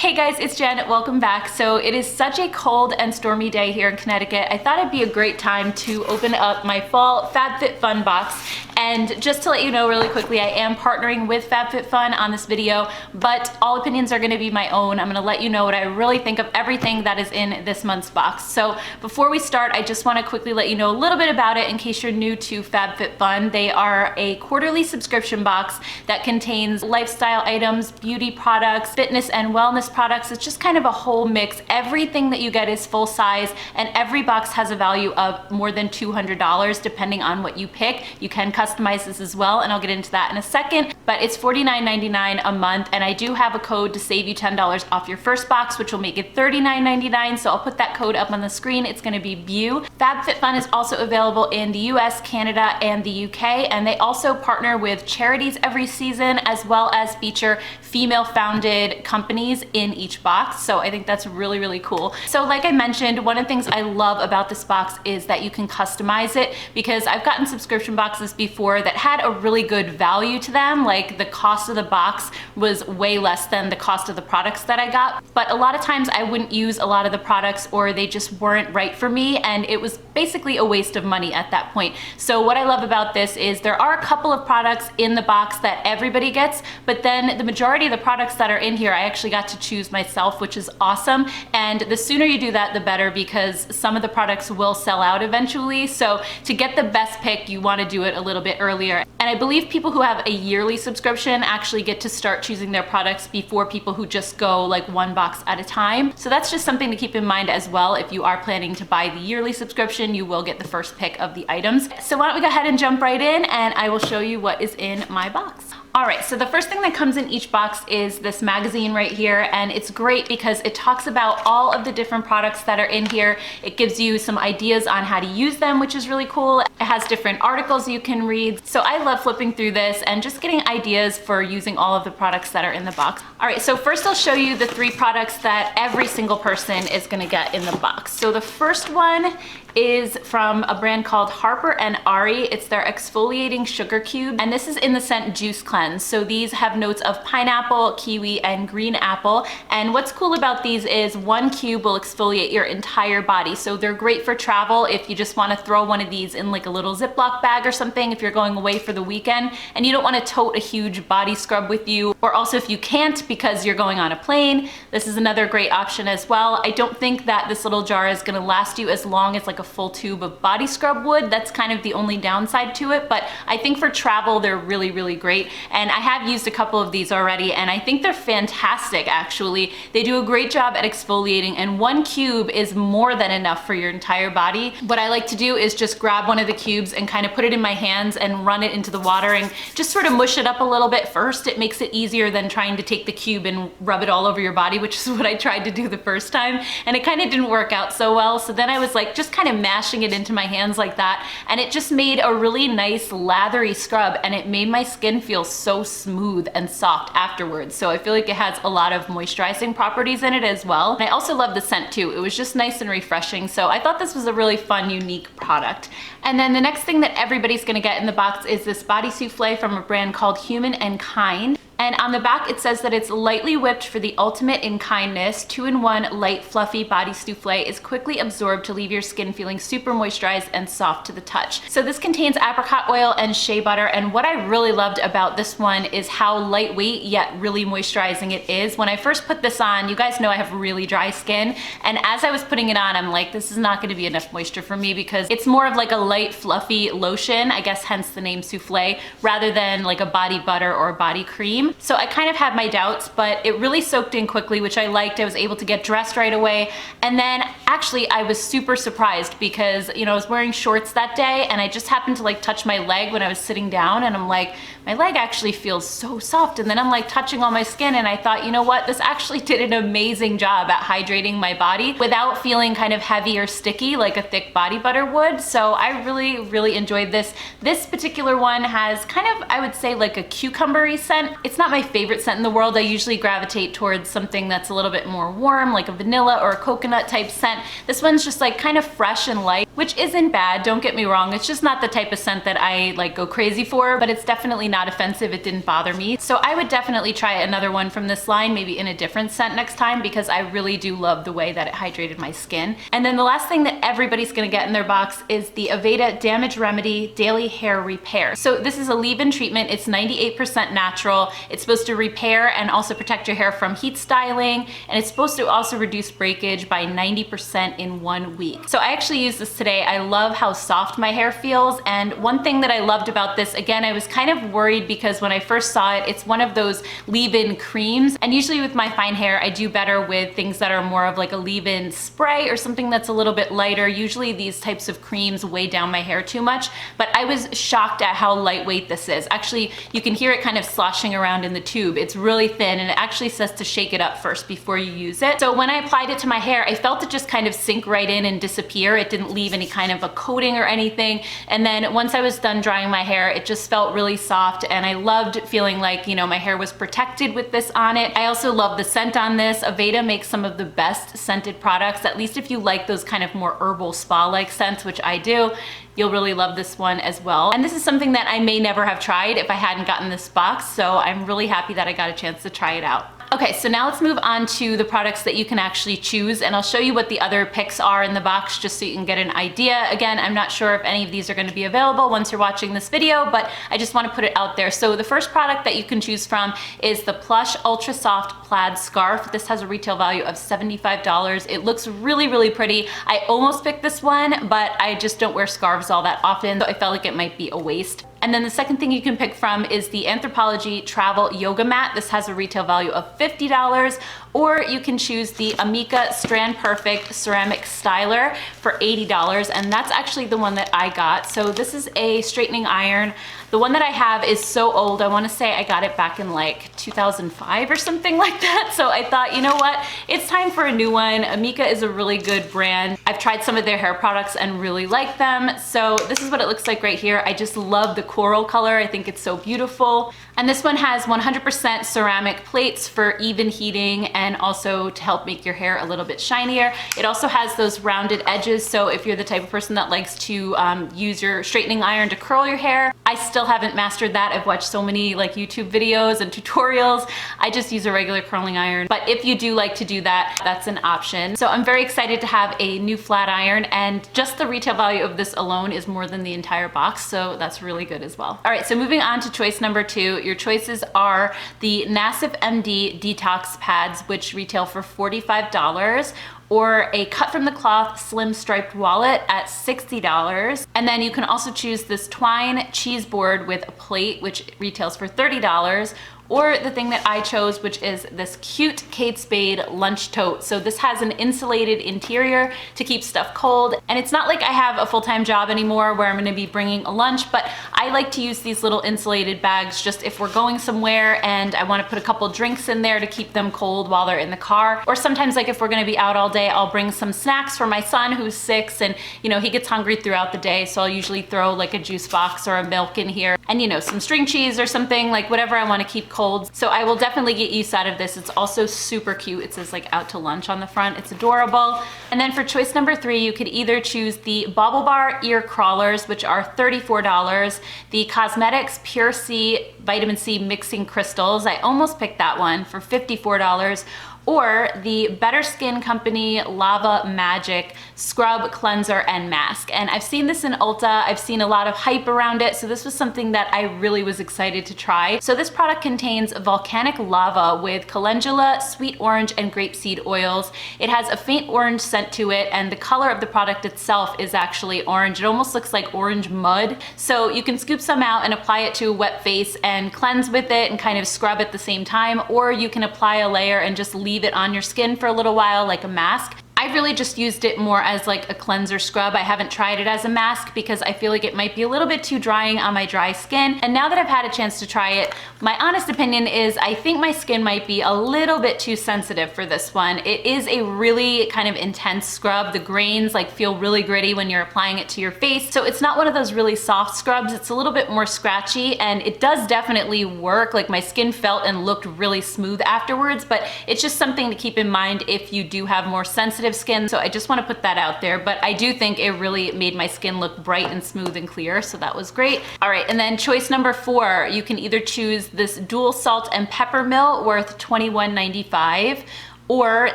Hey guys, it's Jen. Welcome back. So it is such a cold and stormy day here in Connecticut. I thought it'd be a great time to open up my fall FabFitFun box. And just to let you know really quickly, I am partnering with FabFitFun on this video, but all opinions are going to be my own. I'm going to let you know what I really think of everything that is in this month's box. So before we start, I just want to quickly let you know a little bit about it in case you're new to FabFitFun. They are a quarterly subscription box that contains lifestyle items, beauty products, fitness and wellness products. It's just kind of a whole mix. Everything that you get is full size, and every box has a value of more than $200 depending on what you pick. You can customize this as well, and I'll get into that in a second, but it's $49.99 a month, and I do have a code to save you $10 off your first box, which will make it $39.99, so I'll put that code up on the screen. It's going to be BEAU. FabFitFun is also available in the US, Canada, and the UK, and they also partner with charities every season, as well as feature female-founded companies in each box, so I think that's really, really cool. So like I mentioned, one of the things I love about this box is that you can customize it, because I've gotten subscription boxes before that had a really good value to them, like the cost of the box was way less than the cost of the products that I got, but a lot of times I wouldn't use a lot of the products, or they just weren't right for me, and it was basically a waste of money at that point. So what I love about this is there are a couple of products in the box that everybody gets, but then the majority of the products that are in here I actually got to choose myself, which is awesome. And the sooner you do that, the better, because some of the products will sell out eventually. So to get the best pick, you want to do it a little bit earlier. And I believe people who have a yearly subscription actually get to start choosing their products before people who just go like one box at a time. So that's just something to keep in mind as well. If you are planning to buy the yearly subscription, you will get the first pick of the items. So why don't we go ahead and jump right in, and I will show you what is in my box. All right, so the first thing that comes in each box is this magazine right here, and it's great because it talks about all of the different products that are in here. It gives you some ideas on how to use them, which is really cool. It has different articles you can read. So I love flipping through this and just getting ideas for using all of the products that are in the box. All right, so first I'll show you the 3 products that every single person is gonna get in the box. So the first one is from a brand called Harper & Ari. It's their exfoliating sugar cube, and this is in the scent Juice Cleanse. So these have notes of pineapple, kiwi, and green apple. And what's cool about these is 1 cube will exfoliate your entire body. So they're great for travel if you just want to throw one of these in like a little Ziploc bag or something if you're going away for the weekend and you don't want to tote a huge body scrub with you, or also if you can't because you're going on a plane, this is another great option as well. I don't think that this little jar is going to last you as long as like a full tube of body scrub would. That's kind of the only downside to it, but I think for travel they're really, really great. And I have used a couple of these already, and I think they're fantastic actually. They do a great job at exfoliating, and 1 cube is more than enough for your entire body. What I like to do is just grab one of the cubes and kind of put it in my hands and run it into the water and just sort of mush it up a little bit first. It makes it easier than trying to take the cube and rub it all over your body, which is what I tried to do the first time, and it kind of didn't work out so well. So then I was like just kind of mashing it into my hands like that, and it just made a really nice lathery scrub, and it made my skin feel so smooth and soft afterwards. So I feel like it has a lot of moisturizing properties in it as well. And I also love the scent too. It was just nice and refreshing. So I thought this was a really fun, unique product. And then the next thing that everybody's gonna get in the box is this body souffle from a brand called Human and Kind. And on the back it says that it's lightly whipped for the ultimate in kindness. 2-in-1 light fluffy body souffle is quickly absorbed to leave your skin feeling super moisturized and soft to the touch. So this contains apricot oil and shea butter, and what I really loved about this one is how lightweight yet really moisturizing it is. When I first put this on, you guys know I have really dry skin, and as I was putting it on, I'm like, this is not gonna be enough moisture for me, because it's more of like a light fluffy lotion, I guess hence the name souffle, rather than like a body butter or a body cream. So I kind of had my doubts, but it really soaked in quickly, which I liked. I was able to get dressed right away. And then actually I was super surprised because, you know, I was wearing shorts that day, and I just happened to like touch my leg when I was sitting down, and I'm like, my leg actually feels so soft. And then I'm like touching all my skin, and I thought, you know what, this actually did an amazing job at hydrating my body without feeling kind of heavy or sticky like a thick body butter would. So I really, really enjoyed this. This particular one has kind of, I would say, like a cucumbery scent. It's not my favorite scent in the world. I usually gravitate towards something that's a little bit more warm, like a vanilla or a coconut type scent. This one's just like kind of fresh and light, which isn't bad, don't get me wrong. It's just not the type of scent that I like go crazy for, but it's definitely not offensive. It didn't bother me. So I would definitely try another one from this line, maybe in a different scent next time, because I really do love the way that it hydrated my skin. And then the last thing that everybody's gonna get in their box is the Aveda Damage Remedy Daily Hair Repair. So this is a leave-in treatment. It's 98% natural. It's supposed to repair and also protect your hair from heat styling, and it's supposed to also reduce breakage by 90% in 1 week. So I actually used this today. I love how soft my hair feels, and one thing that I loved about this, again, I was kind of worried because when I first saw it, it's one of those leave-in creams, and usually with my fine hair, I do better with things that are more of like a leave-in spray or something that's a little bit lighter. Usually these types of creams weigh down my hair too much, but I was shocked at how lightweight this is. Actually, you can hear it kind of sloshing around in the tube. It's really thin, and it actually says to shake it up first before you use it. So when I applied it to my hair, I felt it just kind of sink right in and disappear. It didn't leave any kind of a coating or anything. And then once I was done drying my hair, it just felt really soft, and I loved feeling like, you know, my hair was protected with this on it. I also love the scent on this. Aveda makes some of the best scented products, at least if you like those kind of more herbal spa-like scents, which I do. You'll really love this one as well. And this is something that I may never have tried if I hadn't gotten this box, so I'm really happy that I got a chance to try it out. Okay, so now let's move on to the products that you can actually choose, and I'll show you what the other picks are in the box just so you can get an idea. Again, I'm not sure if any of these are going to be available once you're watching this video, but I just want to put it out there. So the first product that you can choose from is the Plush Ultra Soft Plaid Scarf. This has a retail value of $75. It looks really, really pretty. I almost picked this one, but I just don't wear scarves all that often, so I felt like it might be a waste. And then the second thing you can pick from is the Anthropology Travel Yoga Mat. This has a retail value of $50, or you can choose the Amika Strand Perfect Ceramic Styler for $80, and that's actually the one that I got. So this is a straightening iron. The one that I have is so old. I want to say I got it back in like 2005 or something like that. So I thought, you know what? It's time for a new one. Amika is a really good brand. I've tried some of their hair products and really like them. So this is what it looks like right here. I just love the coral color. I think it's so beautiful. And this one has 100% ceramic plates for even heating and also to help make your hair a little bit shinier. It also has those rounded edges, so if you're the type of person that likes to use your straightening iron to curl your hair, I still haven't mastered that. I've watched so many like YouTube videos and tutorials. I just use a regular curling iron. But if you do like to do that, that's an option. So I'm very excited to have a new flat iron, and just the retail value of this alone is more than the entire box, so that's really good as well. All right, so moving on to choice number 2. Your choices are the Nassif MD Detox Pads, which retail for $45, or a cut from the cloth slim striped wallet at $60. And then you can also choose this twine cheese board with a plate, which retails for $30, or the thing that I chose, which is this cute Kate Spade lunch tote. So this has an insulated interior to keep stuff cold, and it's not like I have a full-time job anymore where I'm gonna be bringing a lunch, but I like to use these little insulated bags just if we're going somewhere and I wanna put a couple drinks in there to keep them cold while they're in the car. Or sometimes, like if we're gonna be out all day, I'll bring some snacks for my son who's 6, and you know, he gets hungry throughout the day, so I'll usually throw like a juice box or a milk in here, and you know, some string cheese or something, like whatever I wanna keep cold. So I will definitely get use out of this. It's also super cute. It says like out to lunch on the front. It's adorable. And then for choice number 3, you could either choose the Bauble Bar Ear Crawlers, which are $34, the Cosmetics Pure C Vitamin C Mixing Crystals. I almost picked that one for $54, or the Better Skin Company Lava Magic Scrub, Cleanser, and Mask. And I've seen this in Ulta. I've seen a lot of hype around it, so this was something that I really was excited to try. So this product contains volcanic lava with calendula, sweet orange, and grapeseed oils. It has a faint orange scent to it, and the color of the product itself is actually orange. It almost looks like orange mud. So you can scoop some out and apply it to a wet face and cleanse with it and kind of scrub at the same time, or you can apply a layer and just leave it on your skin for a little while like a mask. I I've really just used it more as like a cleanser scrub. I haven't tried it as a mask because I feel like it might be a little bit too drying on my dry skin. And now that I've had a chance to try it, my honest opinion is I think my skin might be a little bit too sensitive for this one. It is a really kind of intense scrub. The grains like feel really gritty when you're applying it to your face. So it's not one of those really soft scrubs. It's a little bit more scratchy, and it does definitely work. Like my skin felt and looked really smooth afterwards, but it's just something to keep in mind if you do have more sensitive skin. So I just want to put that out there, but I do think it really made my skin look bright and smooth and clear. So that was great. All right. And then choice number 4, you can either choose this dual salt and pepper mill worth $21.95, or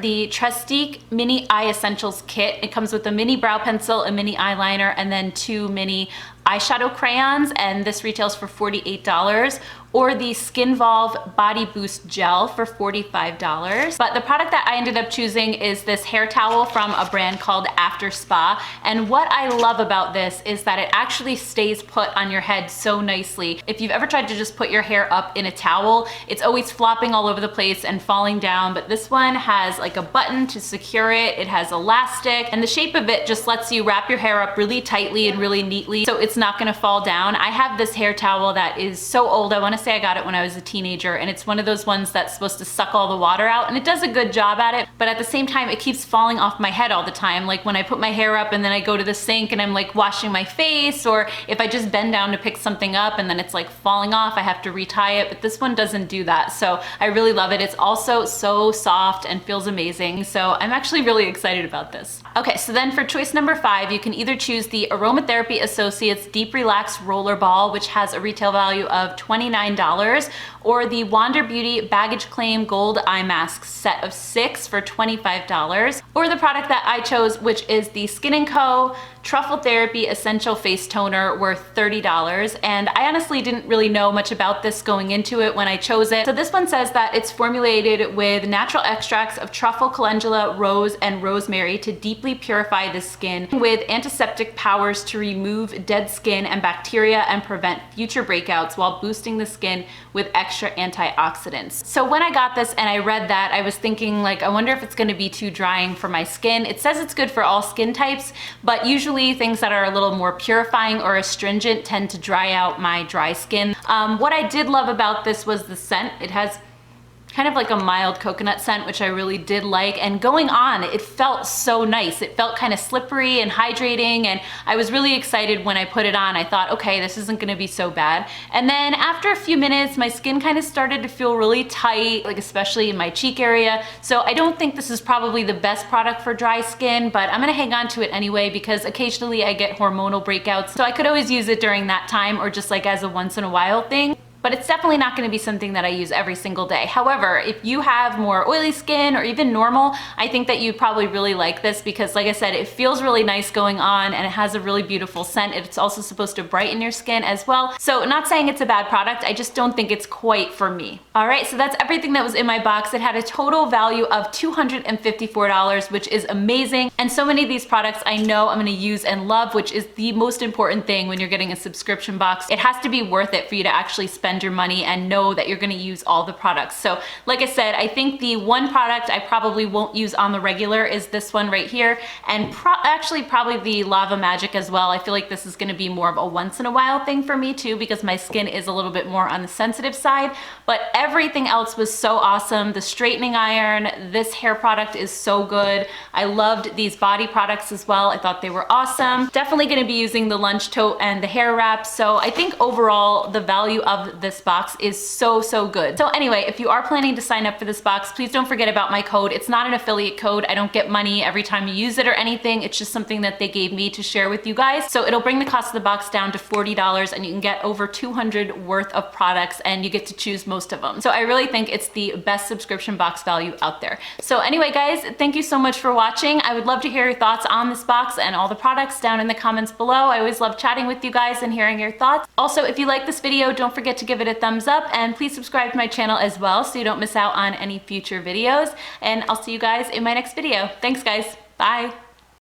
the Trestique Mini Eye Essentials Kit. It comes with a mini brow pencil, a mini eyeliner, and then 2 mini eyeshadow crayons, and this retails for $48. Or the Skinvolve Body Boost Gel for $45. But the product that I ended up choosing is this hair towel from a brand called After Spa. And what I love about this is that it actually stays put on your head so nicely. If you've ever tried to just put your hair up in a towel, it's always flopping all over the place and falling down. But this one has like a button to secure it. It has elastic, and the shape of it just lets you wrap your hair up really tightly and really neatly, so it's not gonna fall down. I have this hair towel that is so old. I wanna say I got it when I was a teenager, and it's one of those ones that's supposed to suck all the water out, and it does a good job at it, but at the same time it keeps falling off my head all the time. Like when I put my hair up and then I go to the sink and I'm like washing my face, or if I just bend down to pick something up and then it's like falling off, I have to retie it. But this one doesn't do that, so I really love it. It's also so soft and feels amazing, so I'm actually really excited about this. Okay, so then for choice number 5, you can either choose the Aromatherapy Associates Deep Relax Roller Ball, which has a retail value of $29, or the Wander Beauty Baggage Claim Gold Eye Mask set of 6 for $25, or the product that I chose, which is the Skin & Co. Truffle Therapy Essential Face Toner worth $30. And I honestly didn't really know much about this going into it when I chose it. So this one says that it's formulated with natural extracts of truffle, calendula, rose, and rosemary to deeply purify the skin, with antiseptic powers to remove dead skin and bacteria and prevent future breakouts while boosting the skin with extra antioxidants. So when I got this and I read that, I was thinking like, I wonder if it's gonna be too drying for my skin. It says it's good for all skin types, but usually things that are a little more purifying or astringent tend to dry out my dry skin. What I did love about this was the scent. It has kind of like a mild coconut scent, which I really did like, and going on, it felt so nice. It felt kind of slippery and hydrating, and I was really excited when I put it on. I thought, okay, this isn't gonna be so bad. And then after a few minutes, my skin kind of started to feel really tight, like especially in my cheek area. So I don't think this is probably the best product for dry skin, but I'm gonna hang on to it anyway because occasionally I get hormonal breakouts. So I could always use it during that time, or just like as a once in a while thing. But it's definitely not gonna be something that I use every single day. However, if you have more oily skin or even normal, I think that you'd probably really like this because, like I said, it feels really nice going on and it has a really beautiful scent. It's also supposed to brighten your skin as well. So not saying it's a bad product, I just don't think it's quite for me. All right, so that's everything that was in my box. It had a total value of $254, which is amazing. And so many of these products I know I'm gonna use and love, which is the most important thing when you're getting a subscription box. It has to be worth it for you to actually spend your money and know that you're gonna use all the products. So like I said, I think the one product I probably won't use on the regular is this one right here, and actually probably the Lava Magic as well. I feel like this is gonna be more of a once in a while thing for me too, because my skin is a little bit more on the sensitive side, but everything else was so awesome. The straightening iron, this hair product is so good. I loved these body products as well. I thought they were awesome. Definitely gonna be using the lunch tote and the hair wrap. So I think overall the value of this box is so good. So anyway, if you are planning to sign up for this box, please don't forget about my code. It's not an affiliate code. I don't get money every time you use it or anything. It's just something that they gave me to share with you guys. So it'll bring the cost of the box down to $40, and you can get over 200 worth of products, and you get to choose most of them. So I really think it's the best subscription box value out there. So anyway, guys, thank you so much for watching. I would love to hear your thoughts on this box and all the products down in the comments below. I always love chatting with you guys and hearing your thoughts. Also, if you like this video, don't forget to give it a thumbs up, and please subscribe to my channel as well so you don't miss out on any future videos. And I'll see you guys in my next video. Thanks, guys. Bye.